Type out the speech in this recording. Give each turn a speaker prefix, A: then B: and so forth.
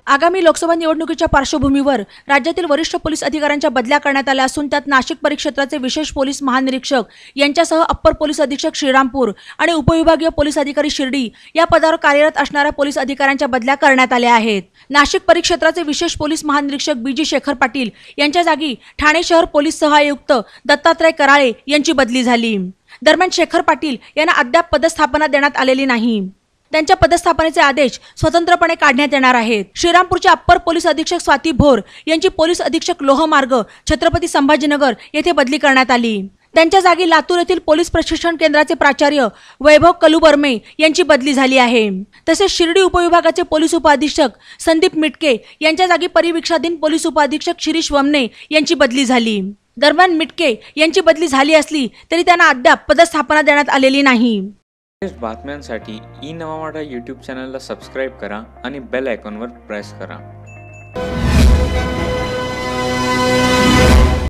A: आगामी लोकसभा निवडणुकीच्या पार्श्वभूमीवर राज्यातील वरिष्ठ पोलीस अधिकाऱ्यांच्या बदल्या करण्यात आल्या असून त्यात नाशिक परिक्षेत्राचे विशेष पोलीस महानिरीक्षक यांच्यासह अप्पर पोलीस अधीक्षक श्रीरामपूर आणि उपविभागीय पोलीस अधिकारी शिर्डी या पदावर कार्यरत असणाऱ्या पोलीस अधिकाऱ्यांच्या बदल्या करण्यात आल्या आहेत। नाशिक परिक्षेत्राचे विशेष पोलीस महानिरीक्षक बीजी शेखर पाटील यांच्या जागी ठाणे शहर पोलीस सहआयुक्त दत्तात्रय कराळे यांची बदली झाली। दरम्यान शेखर पाटील यांना अद्याप पदस्थापना देण्यात आलेली नाही। त्यांच्या पदस्थापनेचे आदेश स्वतंत्रपणे काढण्यात येणार आहेत। श्रीरामपूरच्या अप्पर पोलीस अधीक्षक स्वाती भोर यांची पोलीस अधीक्षक लोहमार्ग छत्रपती संभाजीनगर येथे बदली करण्यात आली। त्यांच्या जागी लातूर येथील पोलीस प्रशिक्षण केंद्राचे प्राचार्य वैभव कलुबर्मे यांची बदली झाली आहे। तसेच शिर्डी उपविभागाचे पोलीस उपअधीक्षक संदीप मिटके यांच्या जागी परिवीक्षाधीन पोलीस उपअधीक्षक शिरीष वमने यांची बदली झाली। दरम्यान मिटके यांची बदली झाली असली तरी त्यांना अद्याप पदस्थापना देण्यात आलेली नाही।
B: बातम्यांसाठी ई नवा मराठा यूट्यूब चॅनलला सबस्क्राईब करा आणि बेल आयकॉनवर प्रेस करा।